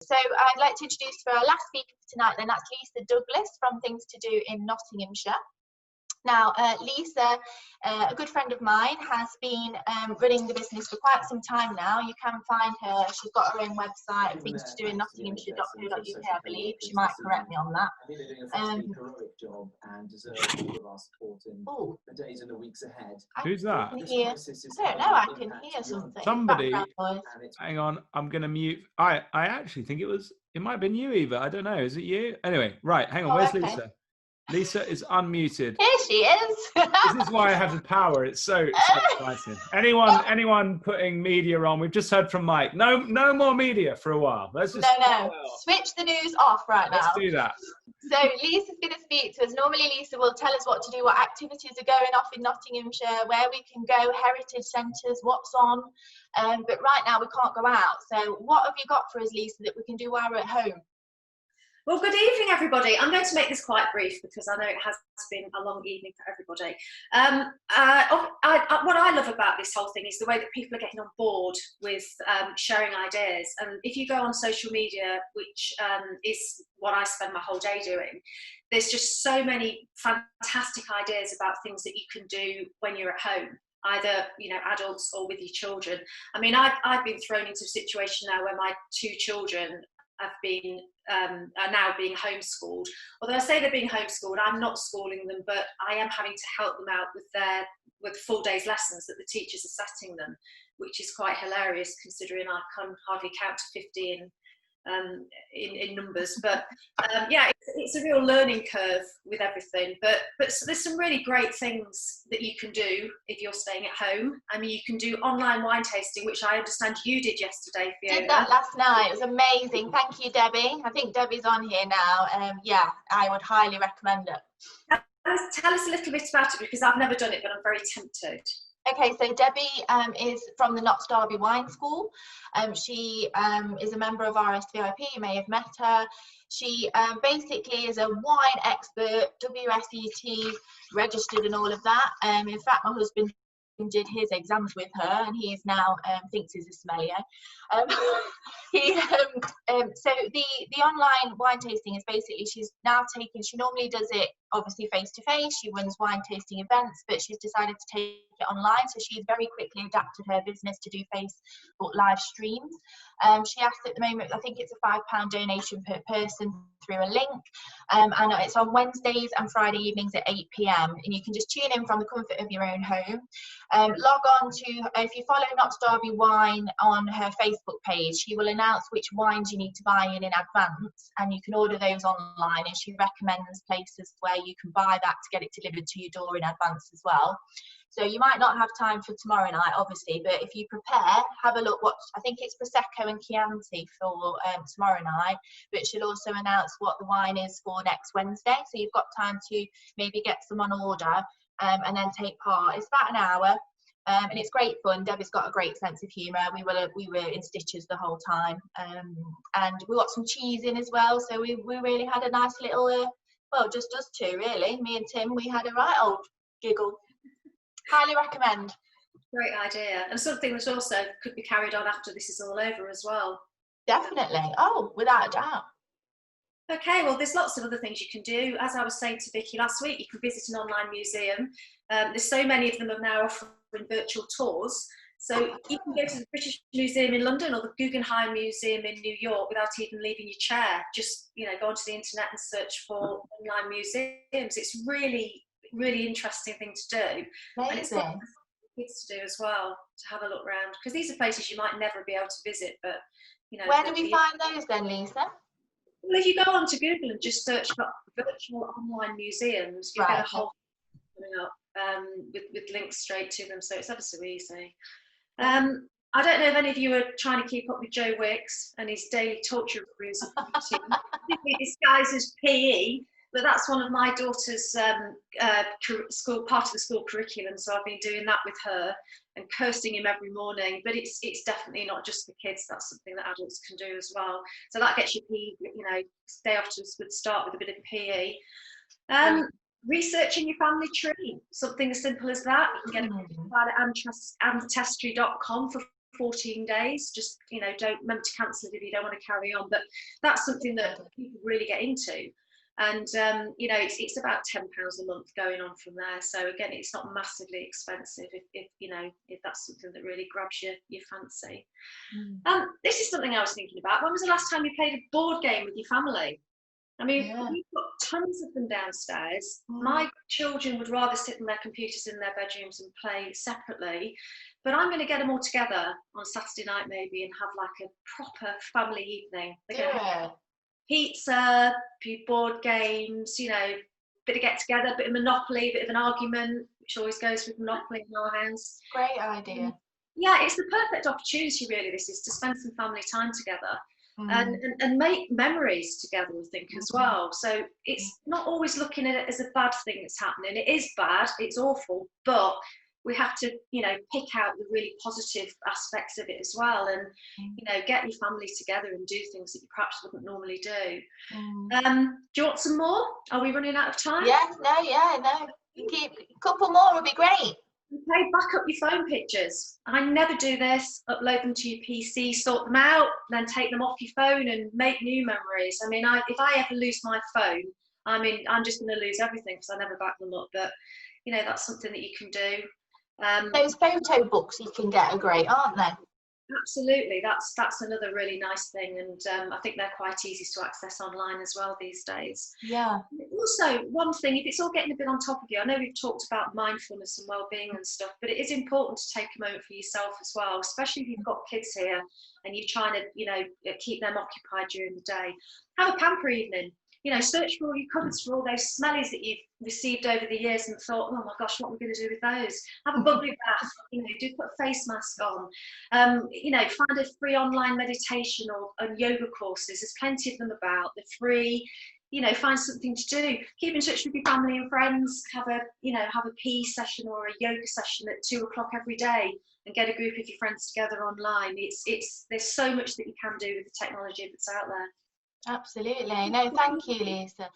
So I'd like to introduce for our last speaker for tonight, then that's Lisa Douglas from Things to Do in Nottinghamshire. Now, Lisa, a good friend of mine, has been running the business for quite some time now. You can find her. She's got her own website, Things to Do in Nottinghamshire.co.uk, I believe. She might correct me on that. I think they're doing a fantastic heroic job and deserve all of our support in the days and the weeks ahead. Who's that? I don't know. I can hear something. Somebody. Hang on. I'm going to mute. I actually think it might have been you, Eva. I don't know. Is it you? Anyway, right. Hang on. Where's Lisa? Lisa is unmuted. Here she is. This is why I have the power. It's so exciting. Anyone putting media on? We've just heard from Mike. No more media for a while. Let's just switch the news off right now. Let's do that. So Lisa's going to speak to us. Normally Lisa will tell us what to do, what activities are going off in Nottinghamshire, where we can go, heritage centres, what's on. But right now we can't go out. So what have you got for us, Lisa, that we can do while we're at home? Well, good evening, everybody. I'm going to make this quite brief because I know it has been a long evening for everybody. What I love about this whole thing is the way that people are getting on board with sharing ideas. And if you go on social media, which is what I spend my whole day doing, there's just so many fantastic ideas about things that you can do when you're at home, either adults or with your children. I mean, I've been thrown into a situation now where my two children are now being homeschooled. Although I say they're being homeschooled, I'm not schooling them, but I am having to help them out with full day's lessons that the teachers are setting them, which is quite hilarious considering I can hardly count to 50 in numbers. But yeah, it's a real learning curve with everything. But there's some really great things that you can do if you're staying at home. I mean, you can do online wine tasting, which I understand you did yesterday, Fiona. Did that last night. It was amazing. Thank you, Debbie. I think Debbie's on here now. Yeah, I would highly recommend it. Tell us a little bit about it, because I've never done it, but I'm very tempted. Okay, so Debbie is from the Notts Derby Wine School. She is a member of RSViP. You may have met her. She basically is a wine expert, WSET registered and all of that. In fact, my husband did his exams with her, and he is now thinks he's a sommelier. So the online wine tasting is basically, she normally does it obviously face to face. She runs wine tasting events, but she's decided to take it online. So she's very quickly adapted her business to do Facebook live streams. She asks at the moment, I think it's a £5 donation per person through a link, and it's on Wednesdays and Friday evenings at 8 p.m. and you can just tune in from the comfort of your own home. Log on to, if you follow Notts Derby Wine on her Facebook page, she will announce which wines you need to buy in advance, and you can order those online, and she recommends places where you can buy that to get it delivered to your door in advance as well. So you might not have time for tomorrow night, obviously, but if you prepare, have a look. I think it's Prosecco and Chianti for tomorrow night, but she'll also announce what the wine is for next Wednesday. So you've got time to maybe get some on order and then take part. It's about an hour, and it's great fun. Debbie's got a great sense of humour. We were in stitches the whole time, and we got some cheese in as well. So we really had a nice little, well, just us two really. Me and Tim, we had a right old giggle. Highly recommend. Great idea, and something that also could be carried on after this is all over as well. Definitely. Oh, without a doubt. Okay, well, there's lots of other things you can do. As I was saying to Vicky last week, you can visit an online museum. There's so many of them are now offering virtual tours. So you can go to the British Museum in London or the Guggenheim Museum in New York without even leaving your chair. Just, go onto the internet and search for online museums. It's really interesting thing to do. Amazing. And it's for kids to do as well, to have a look around, because these are places you might never be able to visit, but where do we find those then, Lisa? Well, if you go onto Google and just search for virtual online museums, you get a whole coming up with links straight to them, so it's ever so easy. I don't know if any of you are trying to keep up with Joe Wicks and his daily torture reviews of routine, disguised as PE. But that's one of my daughter's school, part of the school curriculum. So I've been doing that with her and cursing him every morning. But it's definitely not just for kids. That's something that adults can do as well. So that gets you PE, day afterwards would start with a bit of PE. Researching your family tree, something as simple as that. You can get it at ancestry.com for 14 days. Just, you know, don't remember to cancel it if you don't want to carry on. But that's something that people really get into. And, you know, it's about £10 a month going on from there. So again, it's not massively expensive if you know, if that's something that really grabs your fancy. This is something I was thinking about. When was the last time you played a board game with your family? I mean, we've got tons of them downstairs. My children would rather sit on their computers in their bedrooms and play separately. But I'm going to get them all together on Saturday night maybe and have like a proper family evening. They're going to have pizza, few board games, you know, bit of get together, bit of Monopoly, bit of an argument, which always goes with Monopoly in our house. Great idea. Yeah, it's the perfect opportunity really, this is, to spend some family time together. And make memories together, I think, as well. So it's not always looking at it as a bad thing that's happening. It is bad, it's awful, but we have to, you know, pick out the really positive aspects of it as well, and you know, get your family together and do things that you perhaps wouldn't normally do. Do you want some more? Are we running out of time? No. Keep a couple more would be great. Okay, back up your phone pictures. I never do this. Upload them to your PC, sort them out, then take them off your phone and make new memories. I mean, if I ever lose my phone, I mean, I'm just going to lose everything because I never back them up. But you know, that's something that you can do. Those photo books you can get are great, aren't they? Absolutely, that's another really nice thing, and I think they're quite easy to access online as well these days. Yeah. Also, one thing, if it's all getting a bit on top of you, I know we've talked about mindfulness and well-being and stuff, but it is important to take a moment for yourself as well, especially if you've got kids here and you're trying to, you know, keep them occupied during the day. Have a pamper evening. You know, search for all your cupboards for all those smellies that you've received over the years and thought, oh my gosh, what are we going to do with those? Have a bubbly bath, you know, do put a face mask on. You know, find a free online meditation or yoga courses. There's plenty of them about. They're free. You know, find something to do. Keep in touch with your family and friends. Have a PE session or a yoga session at 2 o'clock every day, and get a group of your friends together online. There's so much that you can do with the technology that's out there. Absolutely. No, thank you, Lisa.